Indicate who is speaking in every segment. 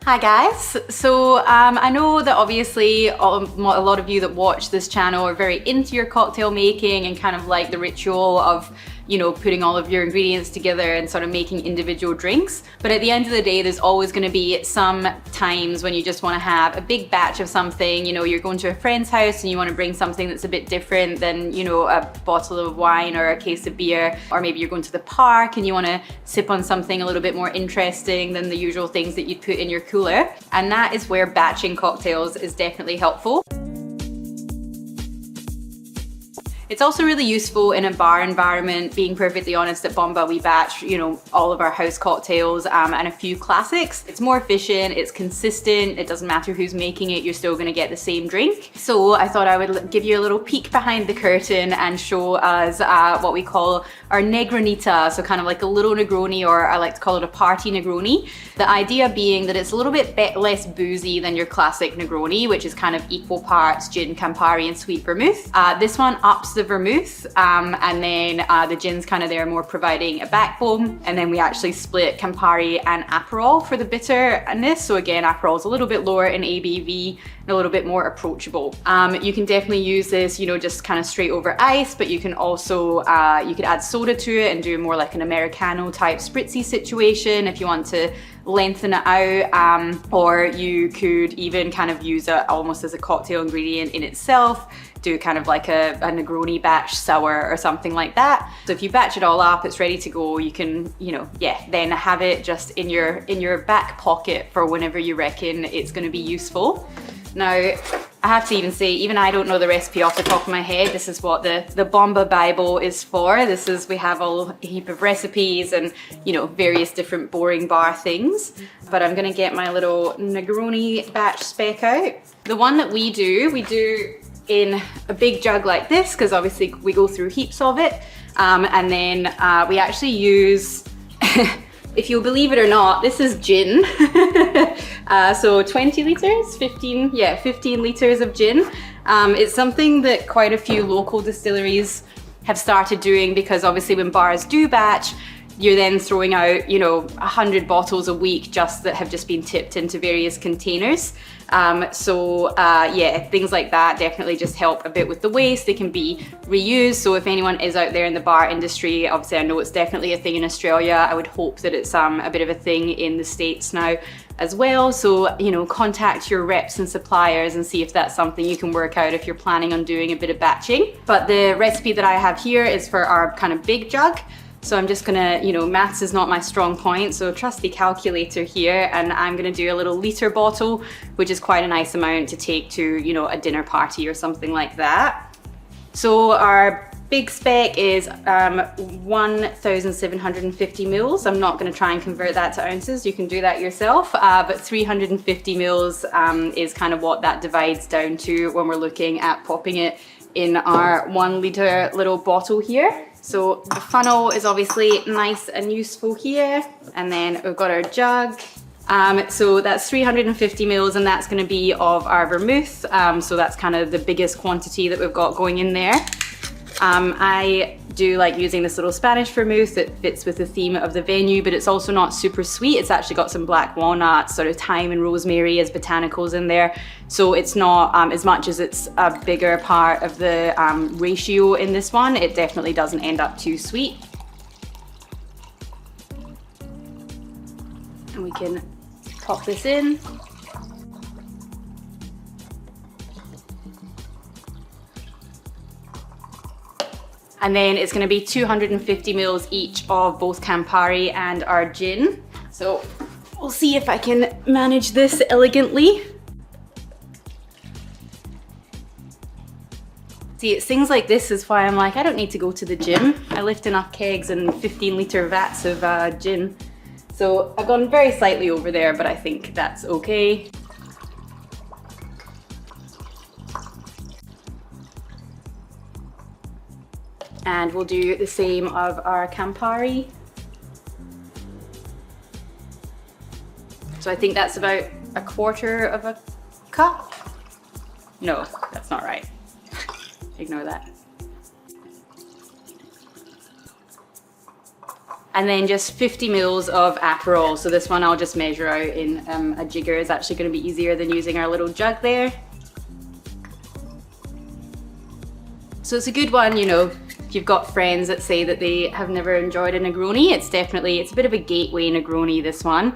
Speaker 1: Hi guys, so I know that obviously a lot of you that watch this channel are very into your cocktail making and kind of like the ritual of, you know, putting all of your ingredients together and sort of making individual drinks. But at the end of the day, there's always going to be some times when you just want to have a big batch of something. You know, you're going to a friend's house and you want to bring something that's a bit different than, you know, a bottle of wine or a case of beer. Or maybe you're going to the park and you want to sip on something a little bit more interesting than the usual things that you'd put in your cooler. And that is where batching cocktails is definitely helpful. It's also really useful in a bar environment. Being perfectly honest, at Bomba we batch, you know, all of our house cocktails and a few classics. It's more efficient, it's consistent, it doesn't matter who's making it, you're still gonna get the same drink. So I thought I would give you a little peek behind the curtain and show us what we call our Negronita, so kind of like a little Negroni, or I like to call it a Party Negroni. The idea being that it's a little bit less boozy than your classic Negroni, which is kind of equal parts gin, Campari and sweet vermouth. This one ups the vermouth and then the gin's kind of there more providing a backbone, and then we actually split Campari and Aperol for the bitterness. So again, Aperol's a little bit lower in ABV and a little bit more approachable. You can definitely use this, you know, just kind of straight over ice, but you can also you could add soda to it and do more like an Americano type spritzy situation if you want to lengthen it out, or you could even kind of use it almost as a cocktail ingredient in itself, do kind of like a Negroni batch sour or something like that. So if you batch it all up, it's ready to go. You can, you know, then have it just in your back pocket for whenever you reckon it's going to be useful. Now, I have to even say, even I don't know the recipe off the top of my head. This is what the Bomba Bible is for. We have a heap of recipes and, you know, various different boring bar things. But I'm gonna get my little Negroni batch spec out. The one that we do in a big jug like this, because obviously we go through heaps of it. And then we actually use, if you'll believe it or not, this is gin. So 20 liters, 15 liters of gin. It's something that quite a few local distilleries have started doing, because obviously when bars do batch, you're then throwing out, you know, 100 bottles a week just that have just been tipped into various containers. Things like that definitely just help a bit with the waste. They can be reused. So if anyone is out there in the bar industry, obviously I know it's definitely a thing in Australia. I would hope that it's a bit of a thing in the States now as well. So, you know, contact your reps and suppliers and see if that's something you can work out if you're planning on doing a bit of batching. But the recipe that I have here is for our kind of big jug. So I'm just gonna, you know, maths is not my strong point, so trusty calculator here, and I'm gonna do a little liter bottle, which is quite a nice amount to take to, you know, a dinner party or something like that. So our big spec is 1,750 mils. I'm not gonna try and convert that to ounces, you can do that yourself, but 350 mils is kind of what that divides down to when we're looking at popping it in our 1 liter little bottle here. So the funnel is obviously nice and useful here. And then we've got our jug. So that's 350 mils, and that's gonna be of our vermouth. So that's kind of the biggest quantity that we've got going in there. I do like using this little Spanish vermouth that fits with the theme of the venue, but it's also not super sweet. It's actually got some black walnuts, sort of thyme and rosemary as botanicals in there. So it's not, as much as it's a bigger part of the ratio in this one, it definitely doesn't end up too sweet. And we can pop this in. And then it's gonna be 250 mils each of both Campari and our gin. So we'll see if I can manage this elegantly. See, it's things like this is why I'm like, I don't need to go to the gym. I lift enough kegs and 15-liter vats of gin. So I've gone very slightly over there, but I think that's okay. And we'll do the same of our Campari. So I think that's about 1/4 of a cup. No, that's not right. Ignore that. And then just 50 mils of Aperol. So this one I'll just measure out in a jigger. It's actually going to be easier than using our little jug there. So it's a good one, you know, if you've got friends that say that they have never enjoyed a Negroni, it's a bit of a gateway Negroni, this one.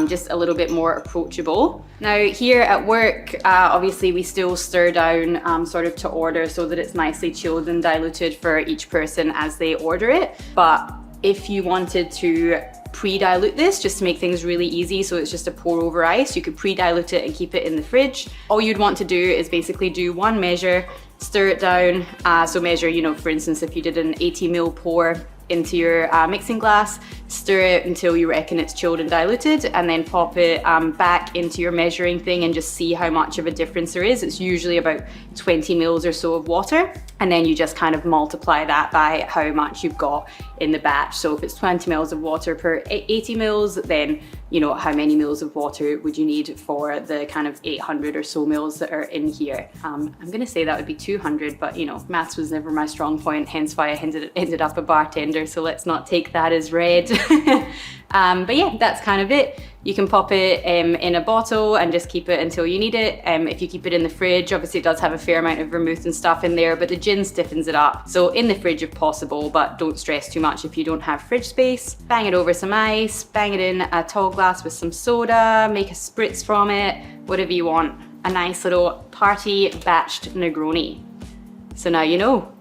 Speaker 1: Just a little bit more approachable. Now here at work, obviously we still stir down sort of to order so that it's nicely chilled and diluted for each person as they order it. But if you wanted to pre-dilute this just to make things really easy, so it's just a pour over ice, you could pre-dilute it and keep it in the fridge. All you'd want to do is basically do one measure, stir it down. So measure, you know, for instance, if you did an 80 ml pour into your mixing glass, stir it until you reckon it's chilled and diluted, and then pop it back into your measuring thing and just see how much of a difference there is. It's usually about 20 mils or so of water, and then you just kind of multiply that by how much you've got in the batch. So if it's 20 mils of water per 80 mils, then you know how many mils of water would you need for the kind of 800 or so mils that are in here. I'm gonna say that would be 200, but you know, maths was never my strong point, hence why I ended up a bartender, so let's not take that as read. But yeah, that's kind of it. You can pop it in a bottle and just keep it until you need it. If you keep it in the fridge, obviously it does have a fair amount of vermouth and stuff in there, but the gin stiffens it up. So in the fridge if possible, but don't stress too much if you don't have fridge space. Bang it over some ice, bang it in a tall glass with some soda, make a spritz from it, whatever you want. A nice little party batched Negroni. So now you know.